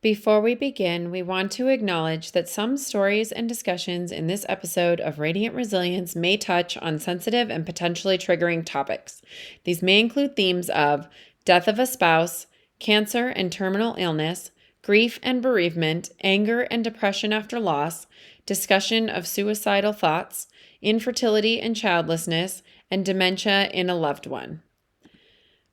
Before we begin, we want to acknowledge that some stories and discussions in this episode of Radiant Resilience may touch on sensitive and potentially triggering topics. These may include themes of death of a spouse, cancer and terminal illness, grief and bereavement, anger and depression after loss, discussion of suicidal thoughts, infertility and childlessness, and dementia in a loved one.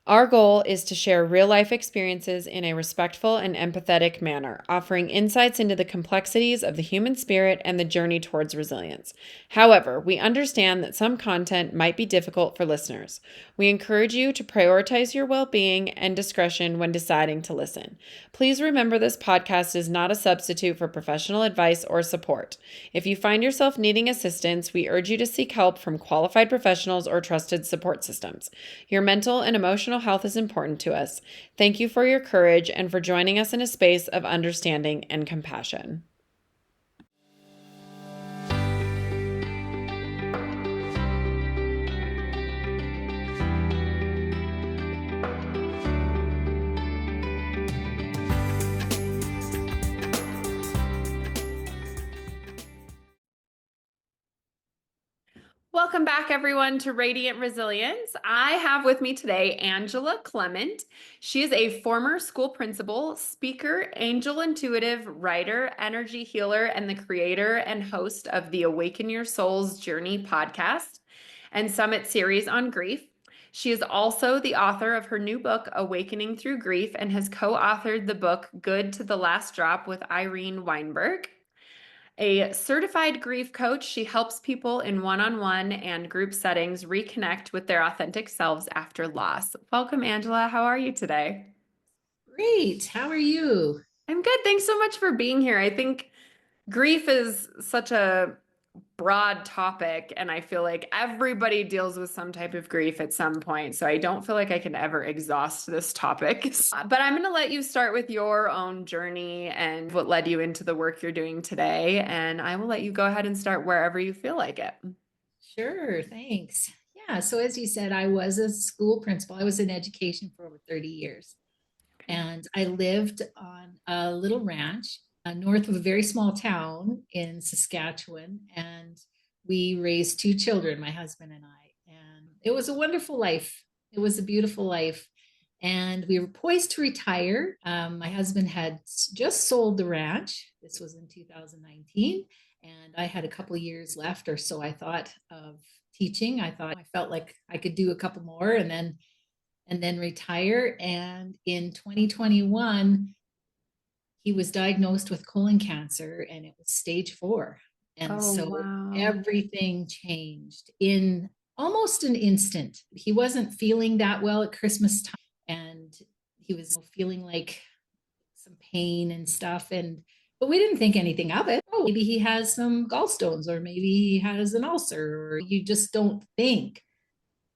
Our goal is to share real life experiences in a respectful and empathetic manner, offering insights into the complexities of the human spirit and the journey towards resilience. However, we understand that some content might be difficult for listeners. We encourage you to prioritize your well being and discretion when deciding to listen. Please remember this podcast is not a substitute for professional advice or support. If you find yourself needing assistance, we urge you to seek help from qualified professionals or trusted support systems. Your mental and emotional health is important to us. Thank you for your courage and for joining us in a space of understanding and compassion. Welcome back, everyone, to Radiant Resilience. I have with me today Angela Clement. She is a former school principal, speaker, angel intuitive, writer, energy healer, and the creator and host of the Awaken Your Soul's Journey podcast and Summit series on grief. She is also the author of her new book, Awakening Through Grief, and has co-authored the book Good to the Last Drop with Irene Weinberg. A certified grief coach, she helps people in one-on-one and group settings reconnect with their authentic selves after loss. Welcome, Angela. How are you today? Great. How are you? I'm good. Thanks so much for being here. I think grief is such a broad topic, and I feel like everybody deals with some type of grief at some point. So I don't feel like I can ever exhaust this topic. But I'm going to let you start with your own journey and what led you into the work you're doing today. And I will let you go ahead and start wherever you feel like it. Sure. Thanks. Yeah. So, as you said, I was a school principal. I was in education for over 30 years. Okay. And I lived on a little ranch north of a very small town in Saskatchewan. And we raised two children, my husband and I. And it was a wonderful life. It was a beautiful life. And we were poised to retire. My husband had just sold the ranch. This was in 2019. And I had a couple of years left or so. I thought of teaching. I felt like I could do a couple more and then retire. And in 2021, he was diagnosed with colon cancer and it was stage 4. And Oh, so wow. everything changed in almost an instant. He wasn't feeling that well at Christmas time and he was feeling like some pain and stuff. But we didn't think anything of it. Oh, maybe he has some gallstones or maybe he has an ulcer, or you just don't think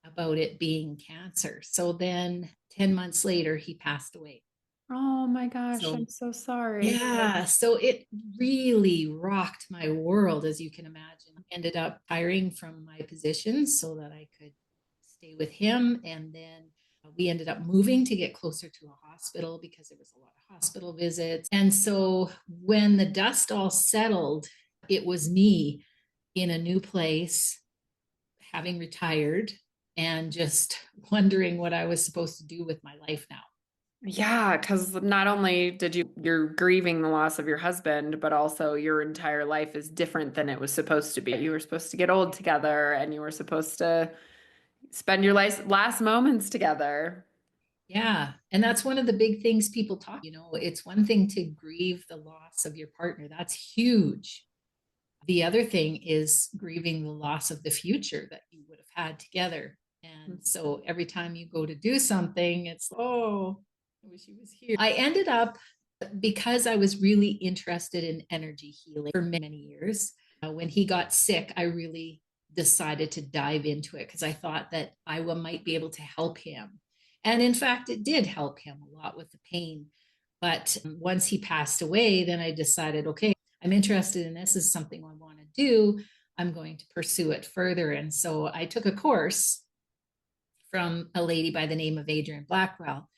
about it being cancer. So then 10 months later, he passed away. Oh my gosh, So, I'm so sorry. yeah, so it really rocked my world, as you can imagine. Ended up hiring from my position so that I could stay with him. And then we ended up moving to get closer to a hospital because there was a lot of hospital visits. And so when the dust all settled, it was me in a new place, having retired, and just wondering what I was supposed to do with my life now. Yeah, because not only you're grieving the loss of your husband, but also your entire life is different than it was supposed to be. You were supposed to get old together and you were supposed to spend your last moments together. Yeah. And that's one of the big things people talk. It's one thing to grieve the loss of your partner. That's huge. The other thing is grieving the loss of the future that you would have had together. And so every time you go to do something, it's, oh, I wish he was here. I ended up, because I was really interested in energy healing for many years, when he got sick, I really decided to dive into it because I thought that I might be able to help him. And in fact, it did help him a lot with the pain. But once he passed away, then I decided, okay, I'm interested in this. This is something I want to do. I'm going to pursue it further. And so I took a course from a lady by the name of Adrienne Blackwell.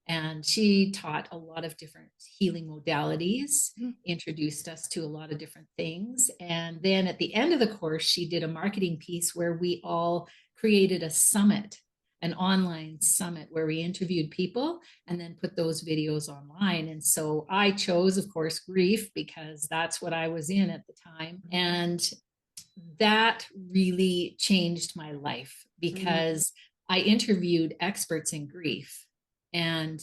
And she taught a lot of different healing modalities, introduced us to a lot of different things. And then at the end of the course, she did a marketing piece where we all created a summit, an online summit where we interviewed people and then put those videos online. And so I chose, of course, grief because that's what I was in at the time. And that really changed my life because I interviewed experts in grief. And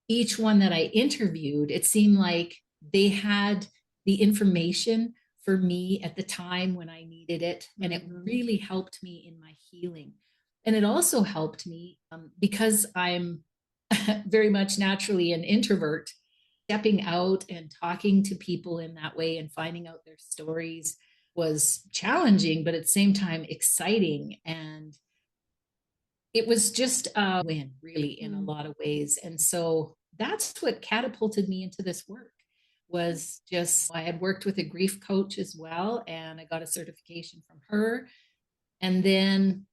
each one that I interviewed, it seemed like they had the information for me at the time when I needed it. And it really helped me in my healing. And it also helped me because I'm very much naturally an introvert, stepping out and talking to people in that way and finding out their stories was challenging, but at the same time exciting. And it was just a win, really, in a lot of ways. And so that's what catapulted me into this work was just I had worked with a grief coach as well, and I got a certification from her. And then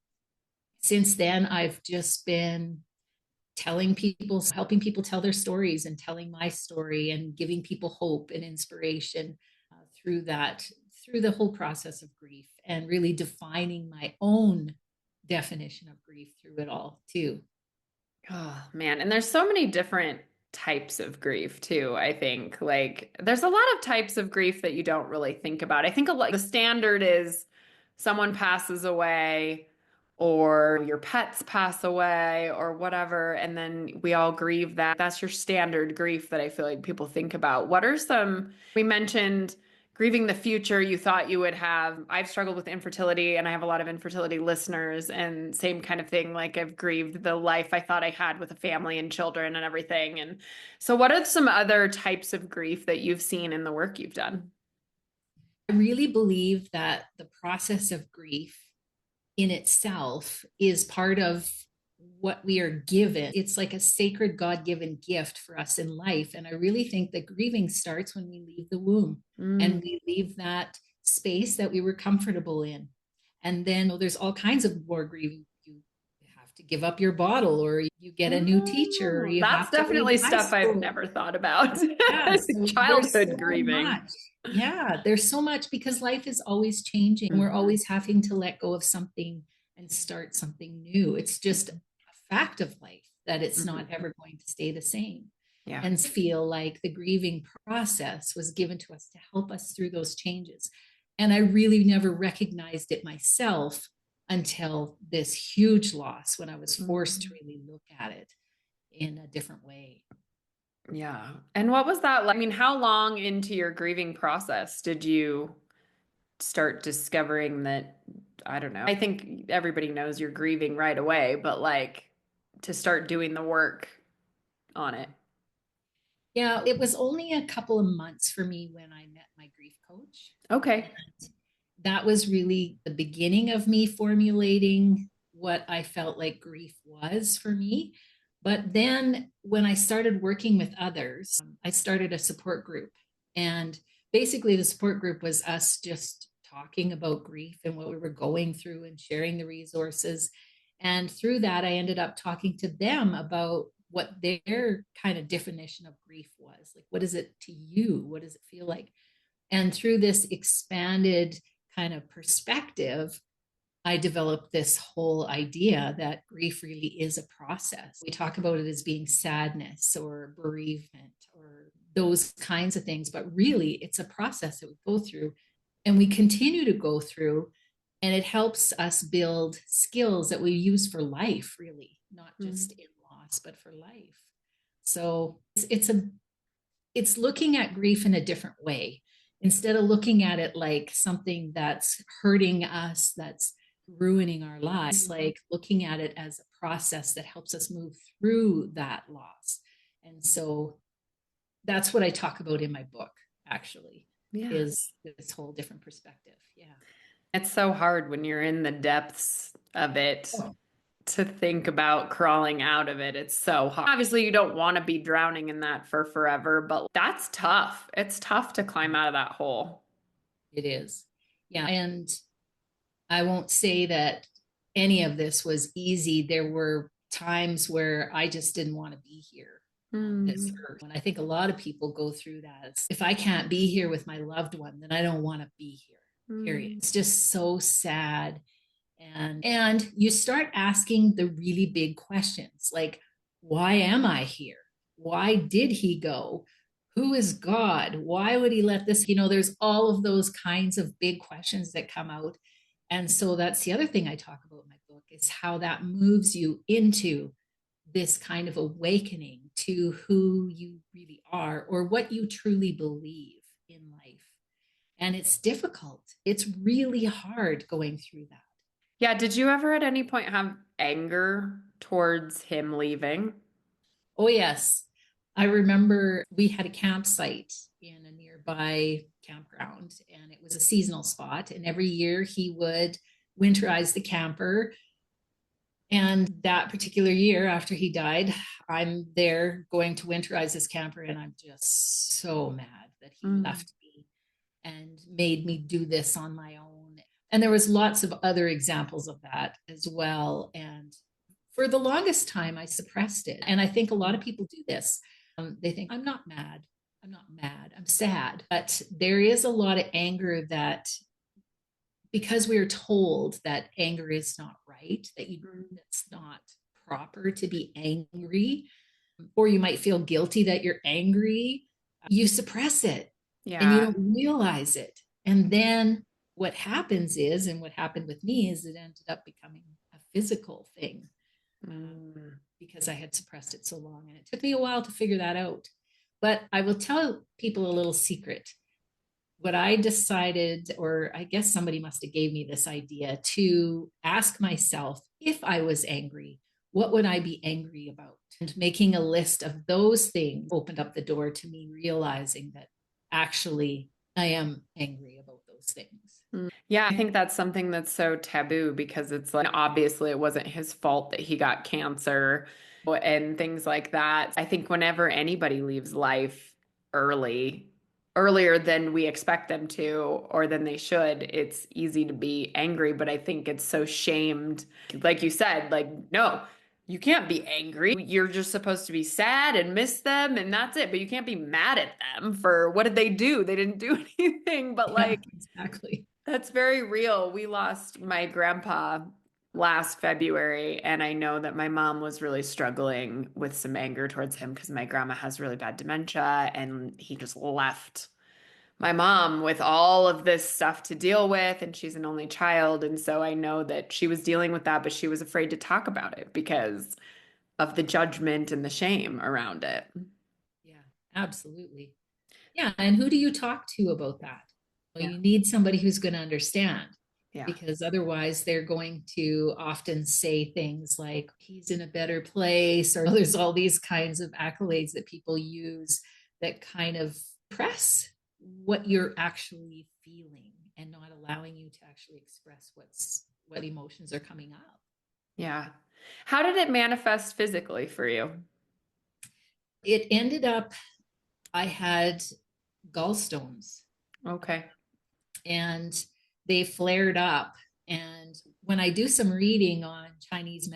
since then, I've just been telling people, helping people tell their stories and telling my story and giving people hope and inspiration through that, through the whole process of grief and really defining my own definition of grief through it all too. Oh man, and there's so many different types of grief too, I think. Like there's a lot of types of grief that you don't really think about. I think a lot the standard is someone passes away or your pets pass away or whatever, and then we all grieve that. That's your standard grief that I feel like people think about. What are some, we mentioned grieving the future you thought you would have. I've struggled with infertility and I have a lot of infertility listeners and same kind of thing. Like I've grieved the life I thought I had with a family and children and everything. And so what are some other types of grief that you've seen in the work you've done? I really believe that the process of grief in itself is part of what we are given. It's like a sacred God given gift for us in life. And I really think that grieving starts when we leave the womb and we leave that space that we were comfortable in. And then there's all kinds of more grieving. You have to give up your bottle, or you get a new teacher, or Oh, you that's have to leave definitely high stuff I've school. never thought about. Yeah, so there's Childhood so grieving. much. Yeah, there's so much because life is always changing. We're always having to let go of something and start something new. It's just a fact of life that it's not ever going to stay the same. Yeah. And feel like the grieving process was given to us to help us through those changes. And I really never recognized it myself until this huge loss when I was forced to really look at it in a different way. Yeah. And what was that like? I mean, how long into your grieving process did you start discovering that, I don't know. I think everybody knows you're grieving right away, but like to start doing the work on it. Yeah, it was only a couple of months for me when I met my grief coach. Okay. And that was really the beginning of me formulating what I felt like grief was for me. But then when I started working with others, I started a support group. And basically, the support group was us just talking about grief and what we were going through and sharing the resources. And through that, I ended up talking to them about what their kind of definition of grief was. Like, what is it to you? What does it feel like? And through this expanded kind of perspective, I developed this whole idea that grief really is a process. We talk about it as being sadness or bereavement or those kinds of things, but really it's a process that we go through and we continue to go through. And it helps us build skills that we use for life, really, not just in loss, but for life. So it's looking at grief in a different way instead of looking at it like something that's hurting us, that's ruining our lives, like looking at it as a process that helps us move through that loss. And so that's what I talk about in my book, actually, Yeah. is this whole different perspective. Yeah. It's so hard when you're in the depths of it Oh, to think about crawling out of it. It's so hard. Obviously, you don't want to be drowning in that for forever, but that's tough. It's tough to climb out of that hole. it is. Yeah. And I won't say that any of this was easy. There were times where I just didn't want to be here. on this Mm. earth. And I think a lot of people go through that. If I can't be here with my loved one, then I don't want to be here. Period. Mm. It's just so sad. And you start asking the really big questions like, why am I here? Why did he go? Who is God? Why would he let this? There's all of those kinds of big questions that come out. And so that's the other thing I talk about in my book is how that moves you into this kind of awakening to who you really are or what you truly believe in life. And it's difficult. It's really hard going through that. Yeah, did you ever at any point have anger towards him leaving? Oh, yes. I remember we had a campsite in a nearby campground, and it was a seasonal spot. And every year he would winterize the camper. And that particular year after he died, I'm there going to winterize his camper, and I'm just so mad that he Mm. left me and made me do this on my own. And there was lots of other examples of that as well. And for the longest time, I suppressed it. And I think a lot of people do this. They think, I'm not mad. I'm not mad. I'm sad. But there is a lot of anger that, because we are told that anger is not right, that it's not proper to be angry, or you might feel guilty that you're angry, you suppress it and you Yeah. don't realize it. And then what happens is, and what happened with me is it ended up becoming a physical thing Mm. because I had suppressed it so long. And it took me a while to figure that out. But I will tell people a little secret. What I decided, or I guess somebody must have gave me this idea to ask myself, if I was angry, what would I be angry about? And making a list of those things opened up the door to me realizing that actually I am angry about those things. Yeah, I think that's something that's so taboo because it's like obviously it wasn't his fault that he got cancer and things like that. I think whenever anybody leaves life early, earlier than we expect them to or than they should, it's easy to be angry, but I think it's so shamed. Like you said, like, no, you can't be angry. You're just supposed to be sad and miss them and that's it. But you can't be mad at them for what did they do? They didn't do anything, but Yeah, like exactly. that's very real. We lost my grandpa last February, and I know that my mom was really struggling with some anger towards him because my grandma has really bad dementia, and he just left my mom with all of this stuff to deal with, and she's an only child. And so I know that she was dealing with that, but she was afraid to talk about it because of the judgment and the shame around it. Yeah, absolutely. Yeah. And who do you talk to about that? Well, Yeah. you need somebody who's going to understand Yeah. because otherwise they're going to often say things like he's in a better place, or there's all these kinds of accolades that people use that kind of press what you're actually feeling and not allowing you to actually express what emotions are coming up. Yeah. How did it manifest physically for you? It ended up, I had gallstones Okay. and they flared up. And when I do some reading on Chinese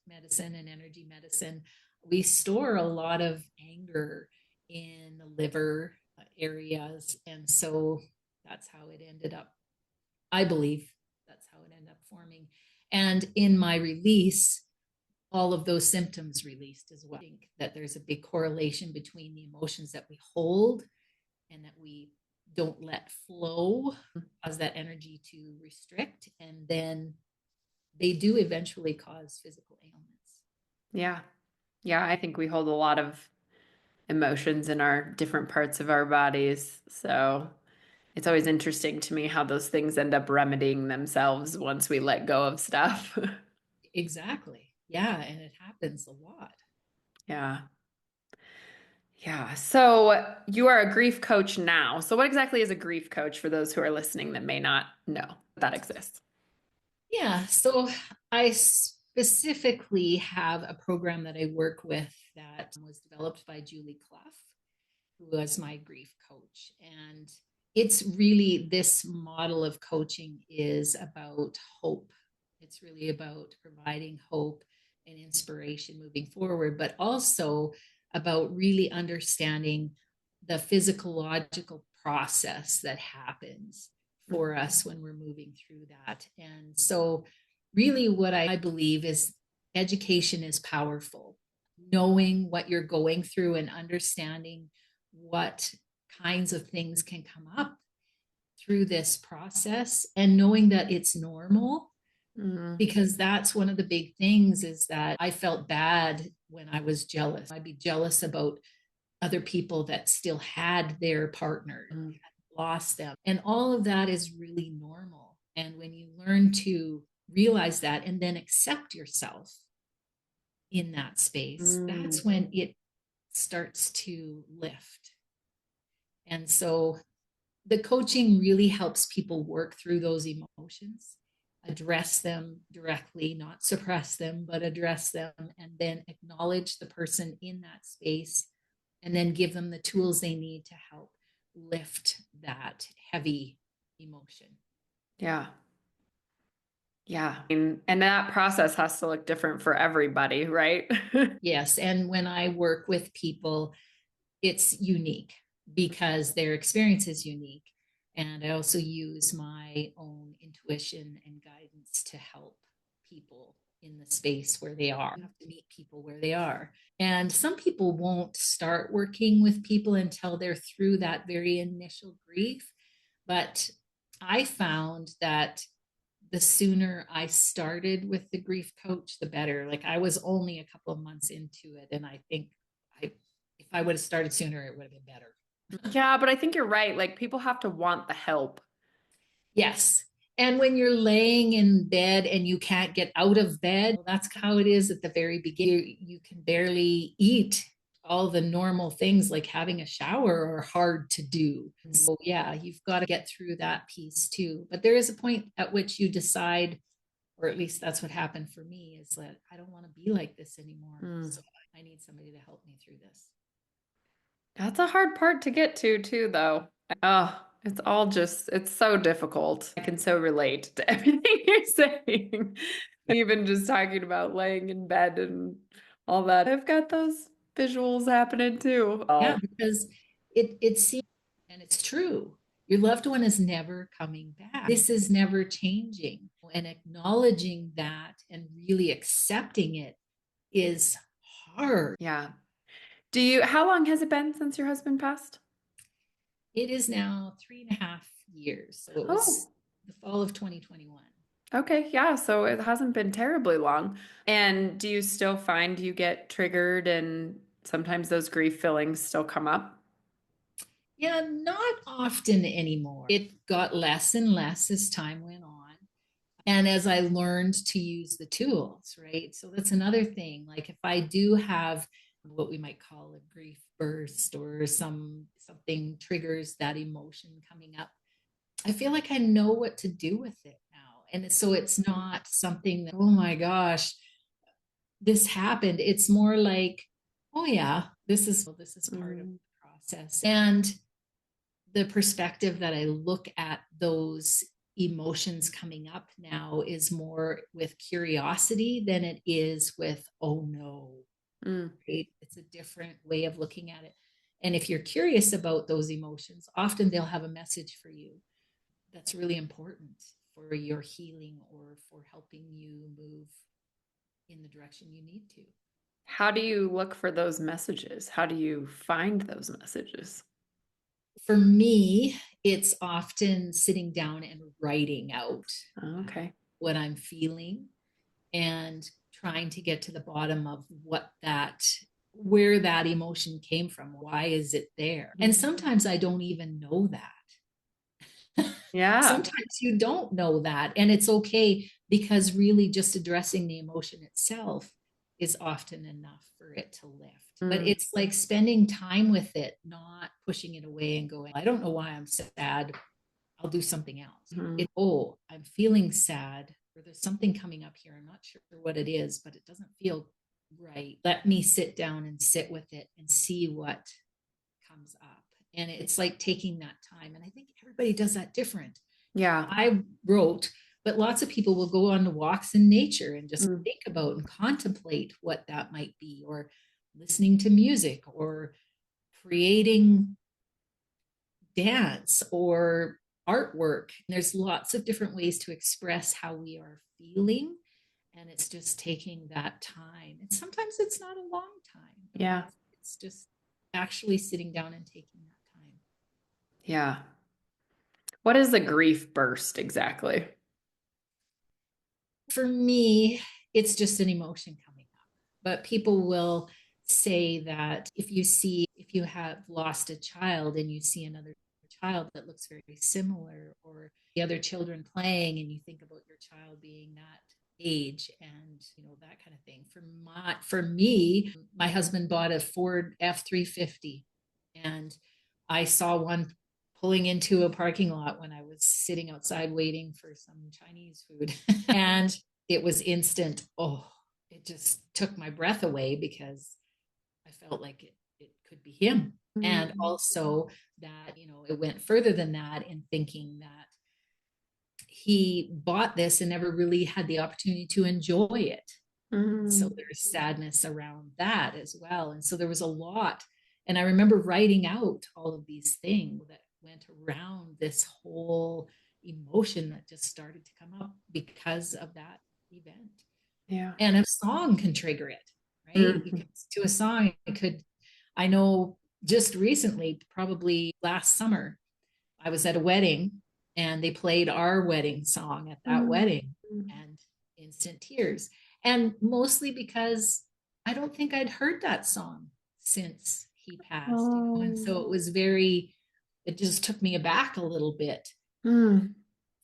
medicine and energy medicine, we store a lot of anger in the liver areas. And so that's how it ended up. I believe that's how it ended up forming. And in my release, all of those symptoms released as well. I think that there's a big correlation between the emotions that we hold and that we don't let flow, cause that energy to restrict, and then they do eventually cause physical ailments. Yeah. Yeah, I think we hold a lot of emotions in our different parts of our bodies. So it's always interesting to me how those things end up remedying themselves once we let go of stuff. Exactly. Yeah, and it happens a lot. Yeah. Yeah. So you are a grief coach now. So what exactly is a grief coach for those who are listening that may not know that exists? Yeah, so I specifically have a program that I work with that was developed by Julie Clough, who was my grief coach. And it's really, this model of coaching is about hope. It's really about providing hope and inspiration moving forward, but also about really understanding the physiological process that happens for us when we're moving through that. And so, really, what I believe is education is powerful. Knowing what you're going through and understanding what kinds of things can come up through this process, and knowing that it's normal, because that's one of the big things is that I felt bad when I was jealous. I'd be jealous about other people that still had their partner, had lost them. And all of that is really normal. And when you learn to realize that and then accept yourself in that space, that's when it starts to lift. And so the coaching really helps people work through those emotions, address them directly, not suppress them, but address them, and then acknowledge the person in that space, and then give them the tools they need to help lift that heavy emotion. Yeah. Yeah. And that process has to look different for everybody, right? Yes. And when I work with people, it's unique because their experience is unique. And I also use my own intuition and guidance to help people in the space where they are. You have to meet people where they are. And some people won't start working with people until they're through that very initial grief. But I found that the sooner I started with the grief coach, the better. Like I was only a couple of months into it. And I think if I would have started sooner, it would have been better. Yeah, but I think you're right. Like people have to want the help. Yes. And when you're laying in bed and you can't get out of bed, well, that's how it is at the very beginning. You can barely eat. All the normal things like having a shower are hard to do. So, yeah, you've got to get through that piece too. But there is a point at which you decide, or at least that's what happened for me, is that I don't want to be like this anymore. So I need somebody to help me through this. That's a hard part to get to too, though. Oh, it's all just, it's so difficult. I can so relate to everything you're saying. Even just talking about laying in bed and all that. I've got those visuals happening too. Yeah, Oh, because it seems, and it's true, your loved one is never coming back. This is never changing. And acknowledging that and really accepting it is hard. yeah. How long has it been since your husband passed? It is now 3.5 years. So it was Oh, the fall of 2021. okay. Yeah. So it hasn't been terribly long. And do you still find you get triggered and sometimes those grief feelings still come up? Yeah, not often anymore. It got less and less as time went on. And as I learned to use the tools, right? So that's another thing. Like if I do have what we might call a grief burst or something triggers that emotion coming up, I feel like I know what to do with it now. And so it's not something that, oh my gosh, this happened. It's more like, oh yeah, this is part of the process. And the perspective that I look at those emotions coming up now is more with curiosity than it is with, oh no, right? It's a different way of looking at it. And if you're curious about those emotions, often they'll have a message for you that's really important for your healing or for helping you move in the direction you need to. How do you look for those messages? How do you find those messages? For me, it's often sitting down and writing out Okay. what I'm feeling and trying to get to the bottom of where that emotion came from. Why is it there? And sometimes I don't even know that. Yeah. Sometimes you don't know that. And it's okay because really just addressing the emotion itself is often enough for it to lift. But it's like spending time with it, not pushing it away and going, I don't know why I'm sad. I'll do something else. Oh, I'm feeling sad, or there's something coming up here. I'm not sure what it is, but it doesn't feel right. Let me sit down and sit with it and see what comes up. And it's like taking that time. And I think everybody does that different. Yeah. I wrote, but lots of people will go on walks in nature and just think about and contemplate what that might be, or listening to music or creating dance or artwork. There's lots of different ways to express how we are feeling. And it's just taking that time. And sometimes it's not a long time, but Yeah. it's just actually sitting down and taking that time. Yeah. What is a grief burst exactly? For me, it's just an emotion coming up. But people will say that if you have lost a child and you see another child that looks very similar, or the other children playing, and you think about your child being that age and that kind of thing. For me, my husband bought a Ford F-350, and I saw one pulling into a parking lot when I was sitting outside waiting for some Chinese food. And it was instant. Oh, it just took my breath away because I felt like it could be him. And Mm, also that, it went further than that in thinking that he bought this and never really had the opportunity to enjoy it. So mm, there's sadness around that as well. And so there was a lot. And I remember writing out all of these things that went around this whole emotion that just started to come up because of that event. yeah. And a song can trigger it, right? Mhm. Because to a song, I know just recently, probably last summer, I was at a wedding and they played our wedding song at that Mm. wedding, and instant tears. And mostly because I don't think I'd heard that song since he passed, And Oh. so it just took me aback a little bit Mm.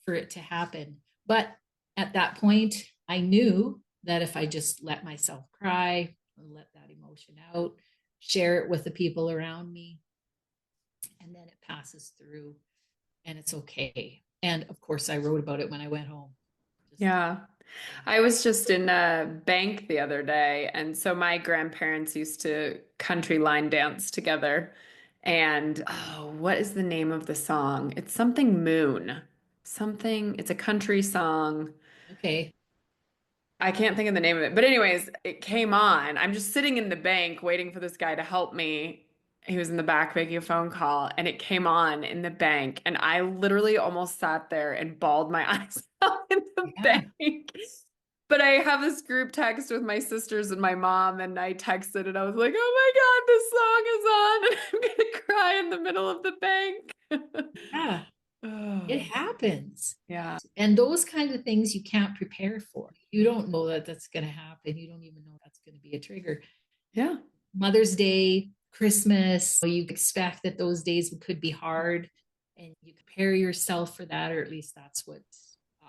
for it to happen. But at that point, I knew that if I just let myself cry, let that emotion out, share it with the people around me, and then it passes through and it's okay. And of course, I wrote about it when I went home. Just Yeah. I was just in a bank the other day, and so my grandparents used to country line dance together. And oh, what is the name of the song? It's something Moon. Something, it's a country song. okay. I can't think of the name of it. But anyways, it came on. I'm just sitting in the bank waiting for this guy to help me. He was in the back making a phone call, and it came on in the bank, and I literally almost sat there and bawled my eyes out in the Yeah. bank. But I have this group text with my sisters and my mom, and I texted and I was like, "Oh my God, this song is on, and I'm gonna cry in the middle of the bank." Yeah. It Oh, happens. yeah. And those kinds of things you can't prepare for. You don't know that that's going to happen. You don't even know that's going to be a trigger. Yeah. Mother's Day, Christmas, you expect that those days could be hard and you prepare yourself for that, or at least that's what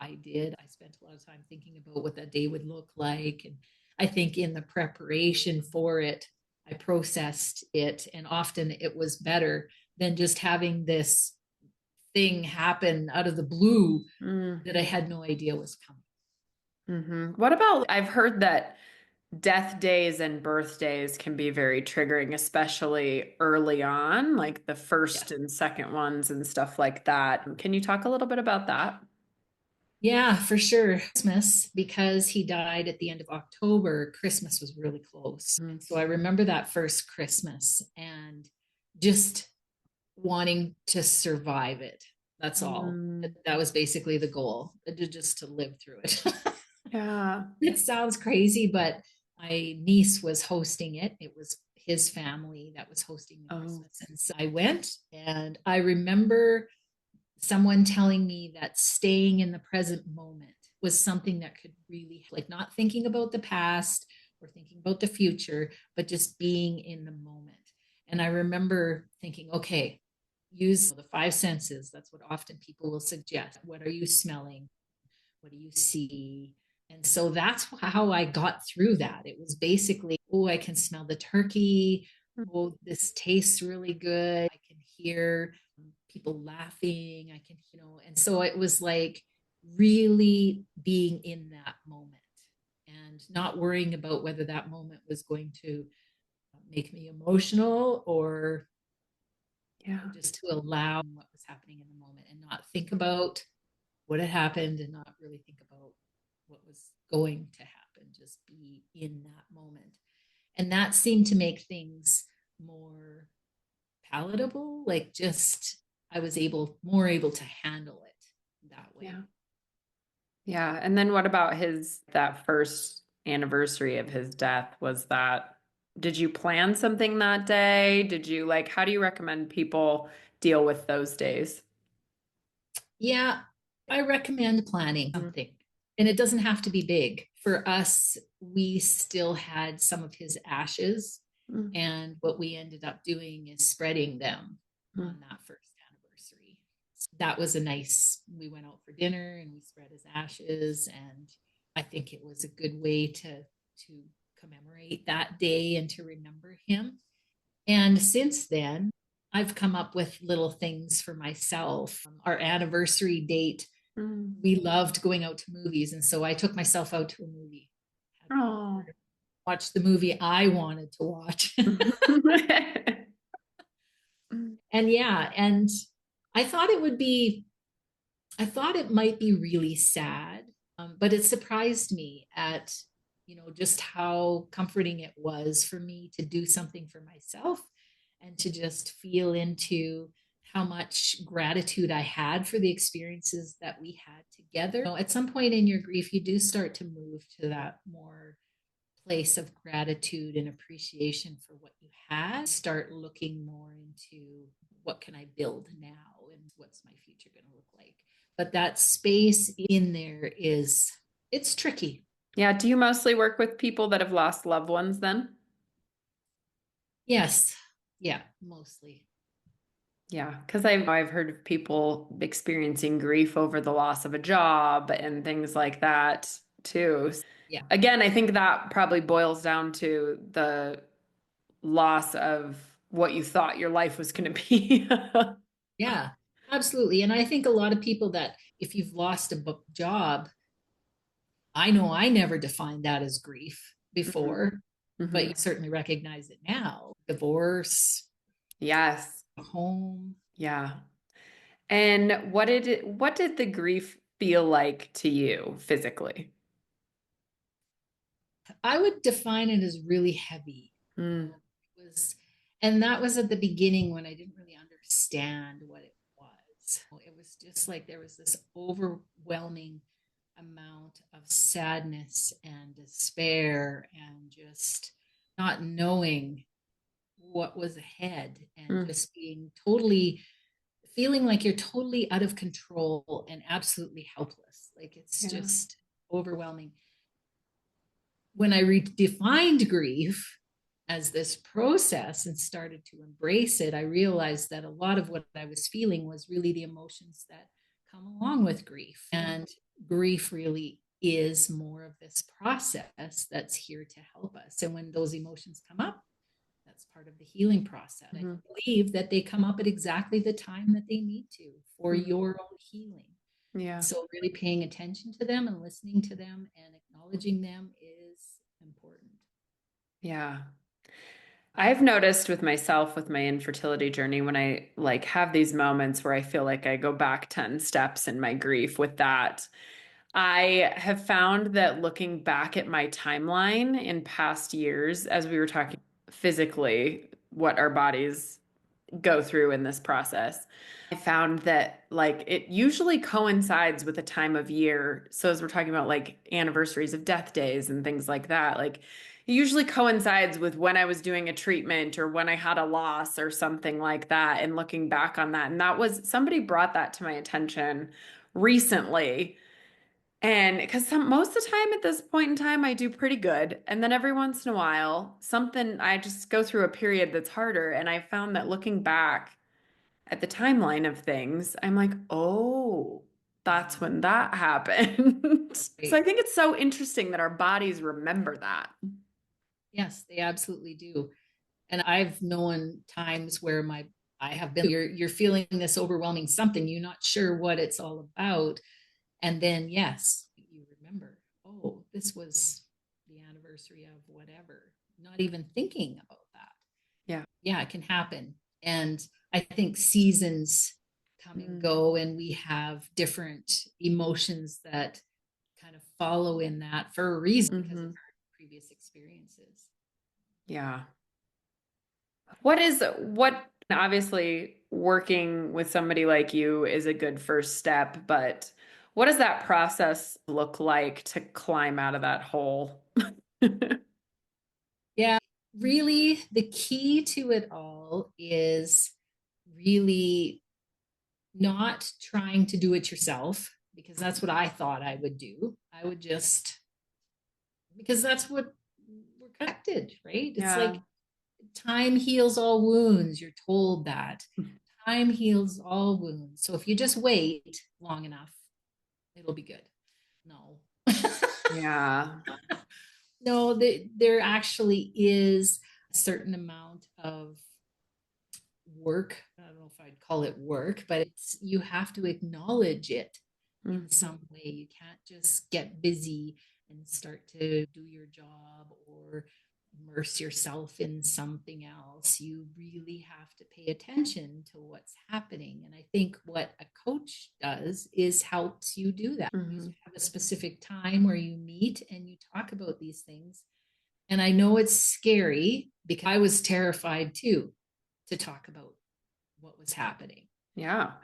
I did. I spent a lot of time thinking about what that day would look like. And I think in the preparation for it, I processed it, and often it was better than just having this thing happen out of the blue Mm. that I had no idea was coming. What about, I've heard that death days and birthdays can be very triggering, especially early on, like the Yeah. first and second ones and stuff like that. Can you talk a little bit about that? Yeah, for sure. Christmas, because he died at the end of October, Christmas was really close. Mm. And so I remember that first Christmas and just wanting to survive it. That's all. Mm. That was basically the goal, just to live through it. Yeah. It sounds crazy, but my niece was hosting it. It was his family that was hosting the Oh. Christmas. And so I went, and I remember someone telling me that staying in the present moment was something that could really, like, not thinking about the past or thinking about the future, but just being in the moment. And I remember thinking, okay, use the five senses. That's what often people will suggest. What are you smelling? What do you see? And so that's how I got through that. It was basically, oh, I can smell the turkey. Oh, this tastes really good. I can hear people laughing. I can, and so it was like really being in that moment and not worrying about whether that moment was going to make me emotional, or Yeah. just to allow what was happening in the moment and not think about what had happened and not really think about what was going to happen, just be in that moment. And that seemed to make things more palatable. Like just I was more able to handle it that way. Yeah. Yeah. And then what about that first anniversary of his death? Did you plan something that day? How do you recommend people deal with those days? Yeah, I recommend planning something. And it doesn't have to be big. For us, we still had some of his ashes. Mm-hmm. And what we ended up doing is spreading them on that first anniversary. That was we went out for dinner and we spread his ashes. And I think it was a good way to commemorate that day and to remember him. And since then, I've come up with little things for myself. Our anniversary date, Mm-hmm. we loved going out to movies. And so I took myself out to a movie, Oh. watched the movie I wanted to watch. And yeah, and I thought it would be, I thought it might be really sad, but it surprised me at, just how comforting it was for me to do something for myself and to just feel into how much gratitude I had for the experiences that we had together. At some point in your grief, you do start to move to that more place of gratitude and appreciation for what you had. Start looking more into what can I build now and what's my future going to look like. But that space in there it's tricky. Yeah. Do you mostly work with people that have lost loved ones then? Yes. Yeah, mostly. Yeah, because I've heard of people experiencing grief over the loss of a job and things like that too. Yeah. Again, I think that probably boils down to the loss of what you thought your life was going to be. Yeah, absolutely. And I think a lot of people that if you've lost a job, I know I never defined that as grief Mhm. before, but you Mhm. certainly recognize it now. Divorce, Yes. home. Yeah. And what did the grief feel like to you physically? I would define it as really heavy. Mm. It was, and that was at the beginning when I didn't really understand what it was. It was just like there was this overwhelming amount of sadness and despair and just not knowing what was ahead and Mm. just being totally feeling like you're totally out of control and absolutely helpless. Like it's Yeah. just overwhelming. When I redefined grief as this process and started to embrace it, I realized that a lot of what I was feeling was really the emotions that come along with grief. And grief really is more of this process that's here to help us. And when those emotions come up, that's part of the healing process. I Mhm. believe that they come up at exactly the time that they need to for Mhm. your own healing. Yeah. So really paying attention to them and listening to them and acknowledging them is important. Yeah. I've noticed with myself with my infertility journey when I have these moments where I feel like I go back 10 steps in my grief with that. I have found that looking back at my timeline in past years, as we were talking physically, what our bodies go through in this process. I found that it usually coincides with a time of year. So as we're talking about anniversaries of death days and things like that, it usually coincides with when I was doing a treatment or when I had a loss or something like that and looking back on that. And that was somebody brought that to my attention recently. And because most of the time at this point in time, I do pretty good. And then every once in a while, I just go through a period that's harder. And I found that looking back at the timeline of things, I'm like, oh, that's when that happened. So I Right. think it's so interesting that our bodies remember that. Yes, they absolutely do. And I've known times where I have been you're feeling this overwhelming something, you're not sure what it's all about. And then yes, you remember, oh, this was the anniversary of whatever, not even thinking about that. Yeah. Yeah, it can happen. And I think seasons come and Mm. go, and we have different emotions that kind of follow in that for a reason because of Hmm. our previous experiences. Yeah. What obviously working with somebody like you is a good first step, but what does that process look like to climb out of that hole? Yeah, really, the key to it all is really not trying to do it yourself, because that's what I thought I would do. I would just, because that's what we're connected, right? It's Yeah. like time heals all wounds. You're told that time heals all wounds. So if you just wait long enough, it'll be good. No. Yeah. No, there actually is a certain amount of work. I don't know if I'd call it work, but you have to acknowledge it in Mm. some way. You can't just get busy and start to do your job or immerse yourself in something else. You really have to pay attention to what's happening. And I think what a coach does is helps you do that. You Mhm. have a specific time where you meet and you talk about these things. And I know it's scary because I was terrified too to talk about what was happening, Yeah.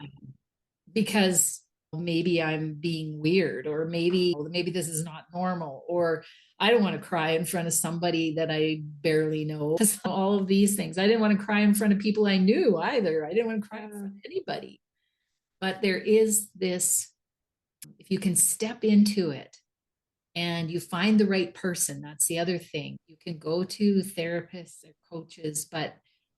because maybe I'm being weird, or maybe this is not normal, or I don't want to cry in front of somebody that I barely know. All of these things. I didn't want to cry in front of people I knew either. I didn't want to cry in Yeah. front of anybody. But there is this, if you can step into it and you find the right person, that's the other thing. You can go to therapists or coaches, but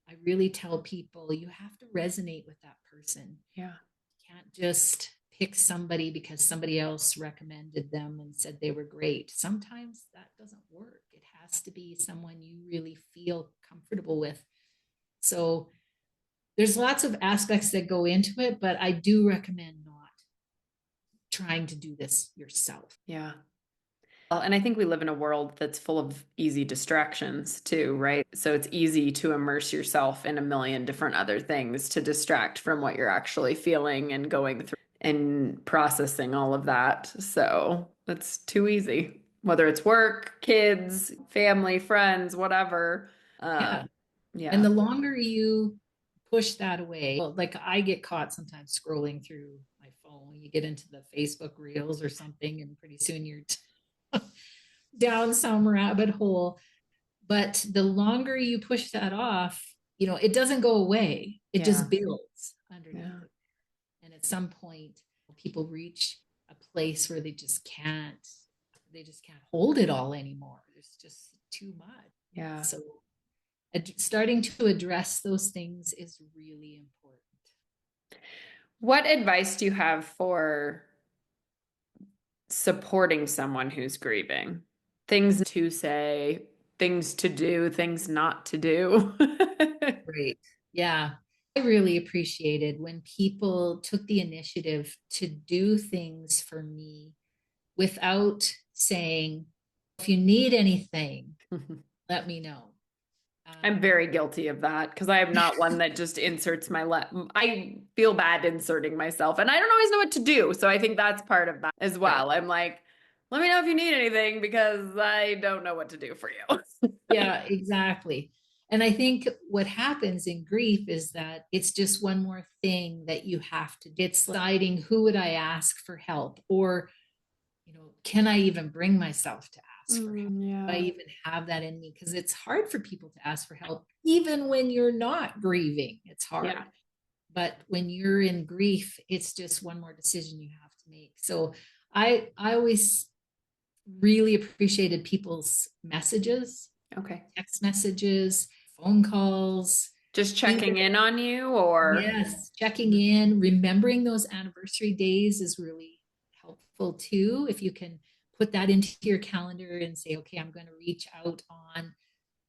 I really tell people you have to resonate with that person. Yeah. You can't just pick somebody because somebody else recommended them and said they were great. Sometimes that doesn't work. It has to be someone you really feel comfortable with. So there's lots of aspects that go into it, but I do recommend not trying to do this yourself. Yeah. Well, and I think we live in a world that's full of easy distractions too, right? So it's easy to immerse yourself in a million different other things to distract from what you're actually feeling and going through and processing all of that. So it's too easy, whether it's work, kids, family, friends, whatever. Uh, Yeah. And yeah. the longer you push that away, well, like I get caught sometimes scrolling through my phone. You get into the Facebook reels or something, and pretty soon you're down some rabbit hole. But the longer you push that off, it doesn't go away. It just Yeah. builds underneath Yeah. it. And at some point, people reach a place where they just can't hold it all anymore. There's just too much. Yeah. So starting to address those things is really important. What advice do you have for supporting someone who's grieving? Things to say, things to do, things not to do. Great. Yeah. I really appreciated when people took the initiative to do things for me without saying, if you need anything, let me know. I'm very guilty of that because I am not one that just inserts I feel bad inserting myself and I don't always know what to do. So I think that's part of that as Right. well. I'm like, let me know if you need anything because I don't know what to do for you. Yeah, exactly. And I think what happens in grief is that it's just one more thing that you have to do. It's deciding, who would I ask for help? Or, can I even bring myself to ask for help? Do I Yeah. even have that in me? Because it's hard for people to ask for help, even when you're not grieving. It's Yeah. hard. But when you're in grief, it's just one more decision you have to make. So I always really appreciated people's messages, Okay. text messages, phone calls, Just even, checking in on you or yes, checking in, remembering those anniversary days is really helpful too. If you can put that into your calendar and say, okay, I'm going to reach out on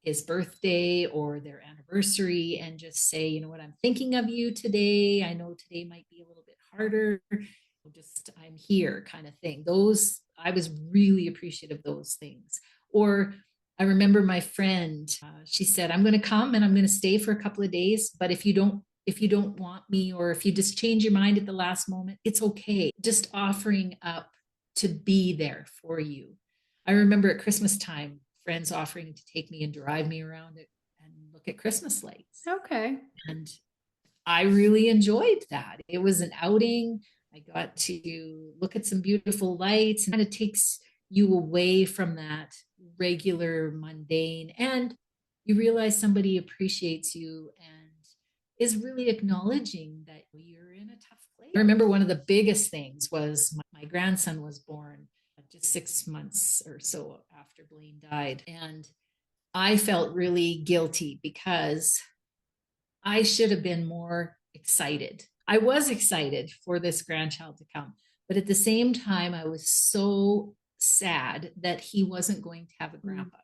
his birthday or their anniversary and just say, you know what, I'm thinking of you today. I know today might be a little bit harder. Just, I'm here kind of thing. Those, I was really appreciative of those things. Or I remember my friend, she said, I'm going to come and I'm going to stay for a couple of days. But if you don't want me, or if you just change your mind at the last moment, it's okay. Just offering up to be there for you. I remember at Christmas time, friends offering to take me and drive me around it and look at Christmas lights. Okay. And I really enjoyed that. It was an outing. I got to look at some beautiful lights and kind of takes you away from that regular mundane. And you realize somebody appreciates you and is really acknowledging that you're in a tough place. I remember one of the biggest things was my grandson was born just 6 months or so after Blaine died. And I felt really guilty because I should have been more excited. I was excited for this grandchild to come, but at the same time, I was so sad that he wasn't going to have a grandpa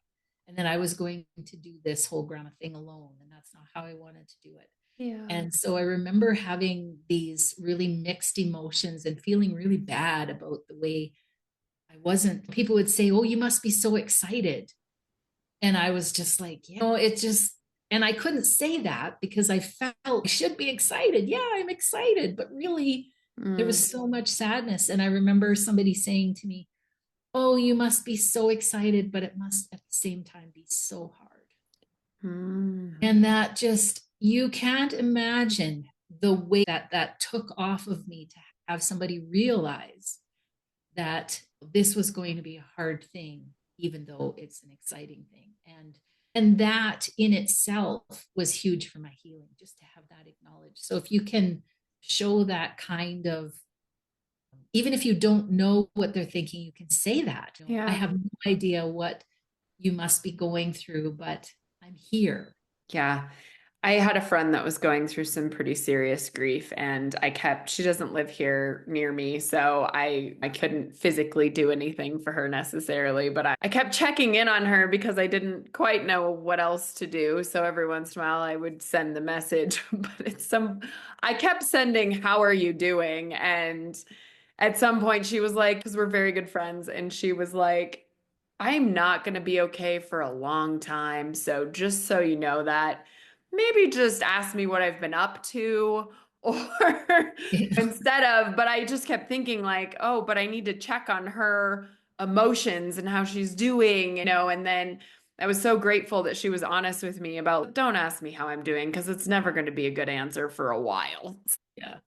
and that I was going to do this whole grandma thing alone. And that's not how I wanted to do it. Yeah. And so I remember having these really mixed emotions and feeling really bad about the way I wasn't. People would say, "Oh, you must be so excited." And I was just like, it just, and I couldn't say that because I felt I should be excited. Yeah, I'm excited. But really, there was so much sadness. And I remember somebody saying to me, "Oh, you must be so excited, but it must at the same time be so hard." And that just, you can't imagine the way that that took off of me to have somebody realize that this was going to be a hard thing, even though it's an exciting thing. And that in itself was huge for my healing, just to have that acknowledged. So if you can show that kind of, even if you don't know what they're thinking, you can say that. Yeah. I have no idea what you must be going through, but I'm here. Yeah. I had a friend that was going through some pretty serious grief, and she doesn't live here near me, so I couldn't physically do anything for her necessarily, but I kept checking in on her because I didn't quite know what else to do. So every once in a while I would send the message, but I kept sending, "How are you doing?" And at some point she was like, because we're very good friends, and she was like, "I'm not going to be okay for a long time. So just so you know that, maybe just ask me what I've been up to." Or instead of, but I just kept thinking like, "Oh, but I need to check on her emotions and how she's doing, and then I was so grateful that she was honest with me about, "Don't ask me how I'm doing because it's never going to be a good answer for a while." Yeah.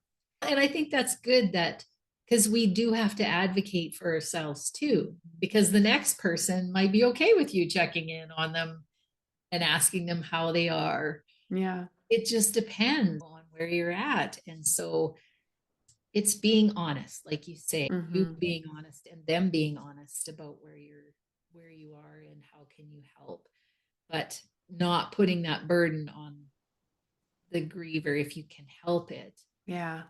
And I think that's good that because we do have to advocate for ourselves too, because the next person might be okay with you checking in on them and asking them how they are. Yeah. It just depends on where you're at. And so it's being honest, like you say, you being honest and them being honest about where you are and how can you help, but not putting that burden on the griever if you can help it. Yeah.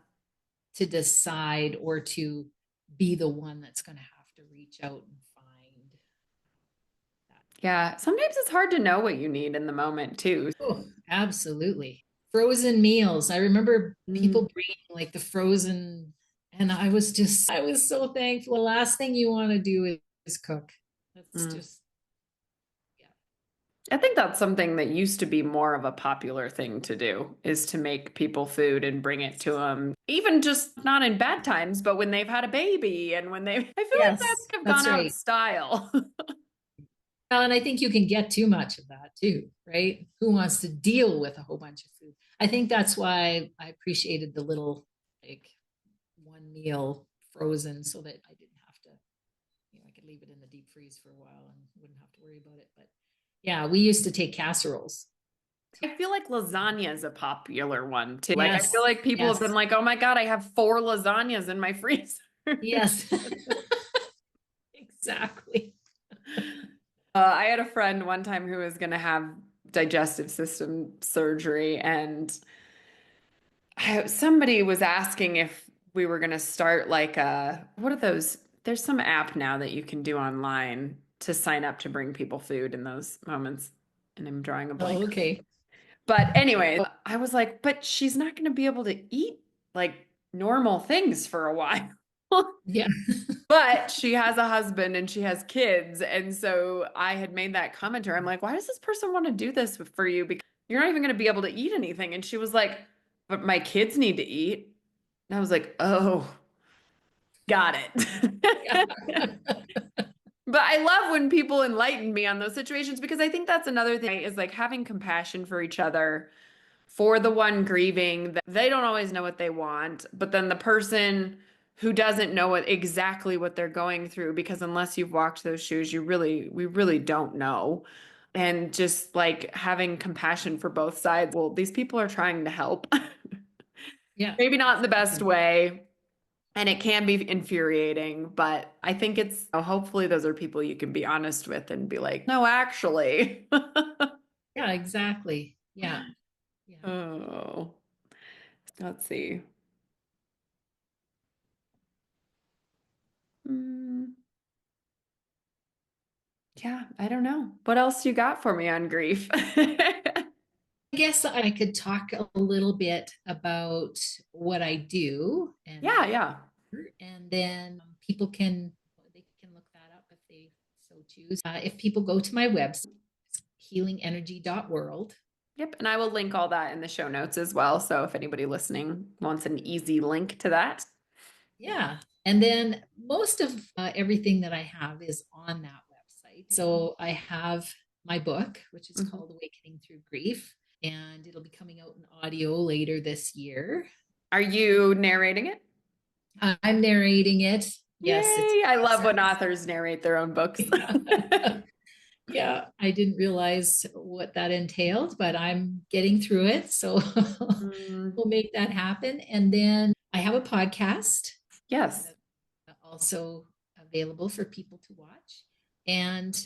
To decide or to be the one that's going to have to reach out and find that. Yeah. Sometimes it's hard to know what you need in the moment too. Oh, absolutely. Frozen meals. I remember people Mm. bringing like the frozen, and I was so thankful. The last thing you want to do is cook. That's Mm. just, yeah. I think that's something that used to be more of a popular thing to do, is to make people food and bring it to them, even just not in bad times, but when they've had a baby and when I feel like that's Yes, kind of that's gone out of right. style. Well, and I think you can get too much of that too, right? Who wants to deal with a whole bunch of food? I think that's why I appreciated the little like one meal frozen so that I didn't have to, I could leave it in the deep freeze for a while and wouldn't have to worry about it. But yeah, we used to take casseroles. I feel like lasagna is a popular one too. Like, I feel Yes, like people have been yes, like, "Oh my God, I have 4 lasagnas in my freezer." yes. Exactly. I had a friend one time who was going to have digestive system surgery, and somebody was asking if we were going to start like what are those? There's some app now that you can do online to sign up to bring people food in those moments. And I'm drawing a blank. Oh, okay. But anyway, I was like, but she's not going to be able to eat like normal things for a while. Yeah. But she has a husband and she has kids. And so I had made that comment to her. I'm like, "Why does this person want to do this for you? Because you're not even going to be able to eat anything." And she was like, "But my kids need to eat." And I was like, "Oh, got Yeah. it." But I love when people enlighten me on those situations because I think that's another thing is like having compassion for each other, for the one grieving that they don't always know what they want, but then the person who doesn't know exactly what they're going through, because unless you've walked those shoes, we really don't know. And just like having compassion for both sides. Well, these people are trying to help. Yeah, Maybe not in the best exactly. way. And it can be infuriating, but I think hopefully those are people you can be honest with and be like, no, actually. Yeah, exactly. Yeah, yeah. Oh, let's see. Hmm. Yeah, I don't know. What else you got for me on grief? I guess I could talk a little bit about what I do Yeah, yeah. and then people can they can look that up if they so choose. If people go to my website, healingenergy.world. Yep. And I will link all that in the show notes as well. So if anybody listening wants an easy link to that. Yeah. And then most of everything that I have is on that website. So I have my book, which is Mhm. called Awakening Through Grief, and it'll be coming out in audio later this year. Are you narrating it? I'm narrating it. Yes, it's Yay. I a love when process. authors narrate their own books. Yeah, I didn't realize what that entailed, but I'm getting through it. So Mm, we'll make that happen. And then I have a podcast yes. that's also available for people to watch. And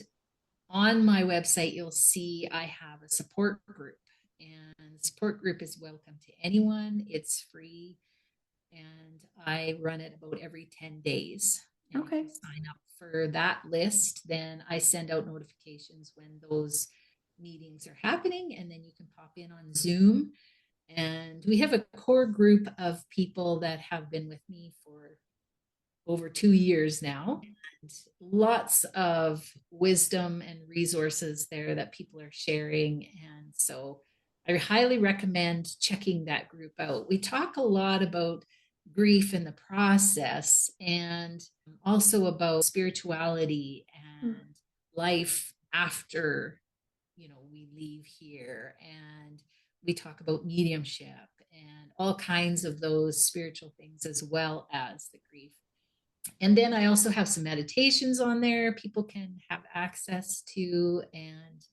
on my website, you'll see I have a support group. And the support group is welcome to anyone. It's free and I run it about every 10 days. And if you Okay. sign up for that list, then I send out notifications when those meetings are happening, and then you can pop in on Zoom. And we have a core group of people that have been with me for over 2 years now. And lots of wisdom and resources there that people are sharing. And so I highly recommend checking that group out. We talk a lot about grief in the process and also about spirituality Mm, and life after we leave here, and we talk about mediumship and all kinds of those spiritual things as well as the grief. And then I also have some meditations on there people can have access to. And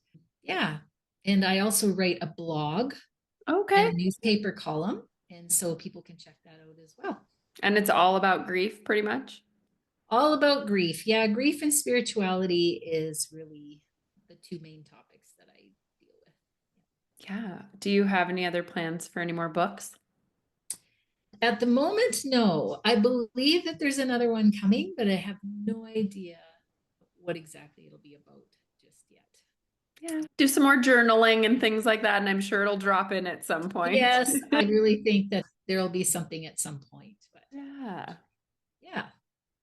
yeah, and I also write a blog and okay. a newspaper column. And so people can check that out as well. And it's all about grief, pretty much. All about grief. Yeah, grief and spirituality is really the two main topics that I deal with. Yeah. Do you have any other plans for any more books? At the moment, no. I believe that there's another one coming, but I have no idea what exactly it'll be about just yet. Yeah. Do some more journaling and things like that, and I'm sure it'll drop in at some point. Yes, I really think that there'll be something at some point, but Yeah. yeah.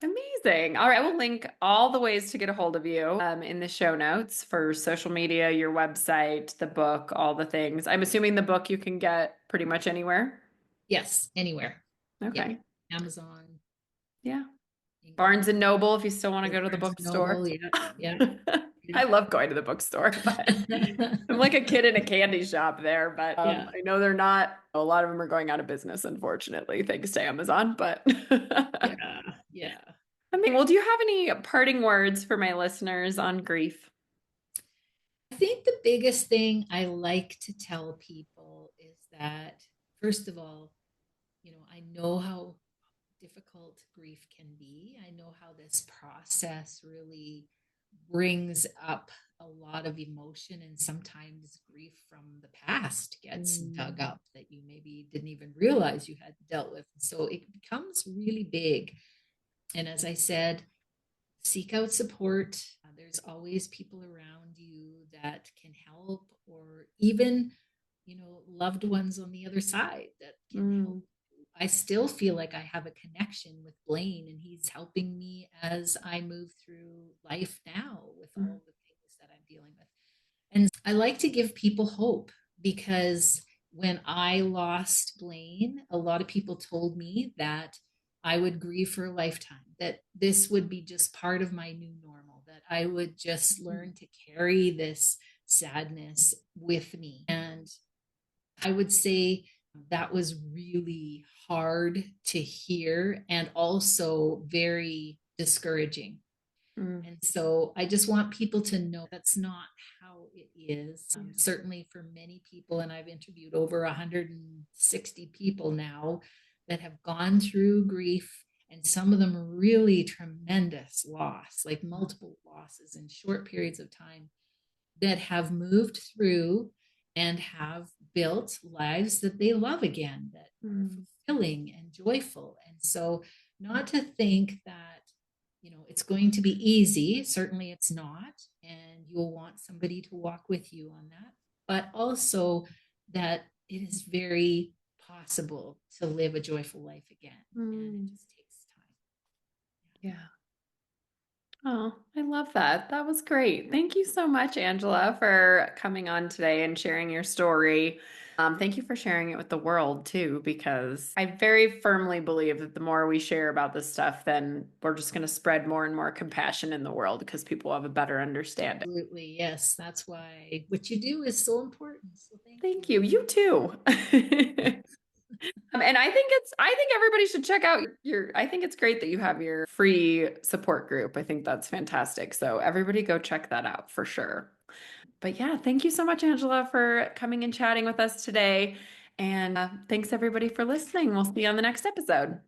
Amazing. All right, we'll link all the ways to get a hold of you in the show notes for social media, your website, the book, all the things. I'm assuming the book you can get pretty much anywhere. Yes, anywhere. Yeah. Okay. Amazon, Yeah. Barnes and England, Noble if you still want to go to the Barnes and bookstore. Noble. Yeah, yeah, I yeah. love going to the bookstore, but I'm like a kid in a candy shop there, but Yeah, I know they're not. A lot of them are going out of business, unfortunately, thanks to Amazon. But yeah, yeah. I mean, well, do you have any parting words for my listeners on grief? I think the biggest thing I like to tell people is that, first of all, I know how difficult grief can be. I know how this process really brings up a lot of emotion, and sometimes grief from the past gets dug Mm, up that you maybe didn't even realize you had dealt with. So it becomes really big. And as I said, seek out support. There's always people around you that can help, or even, loved ones on the other side that can help. mm, I still feel like I have a connection with Blaine, and he's helping me as I move through life now with mm, all the things that I'm dealing with. And I like to give people hope because when I lost Blaine, a lot of people told me that I would grieve for a lifetime, that this would be just part of my new normal, that I would just learn to carry this sadness with me. And I would say that was really hard to hear and also very discouraging. Mm. And so I just want people to know that's not how it is. Certainly for many people, and I've interviewed over 160 people now that have gone through grief, and some of them really tremendous loss, like multiple losses in short periods of time, that have moved through and have built lives that they love again, that are fulfilling and joyful. And so, not to think that, it's going to be easy. Certainly it's not. And you'll want somebody to walk with you on that. But also that it is very possible to live a joyful life again. And it just takes time. Yeah. Oh, I love that. That was great. Thank you so much, Angela, for coming on today and sharing your story. Thank you for sharing it with the world too, because I very firmly believe that the more we share about this stuff, then we're just going to spread more and more compassion in the world because people have a better understanding. Absolutely. Yes. That's why what you do is so important. So thank Thank you. you. You too. And I think everybody should check out I think it's great that you have your free support group. I think that's fantastic. So everybody go check that out for sure. But yeah, thank you so much, Angela, for coming and chatting with us today. And thanks everybody for listening. We'll see you on the next episode.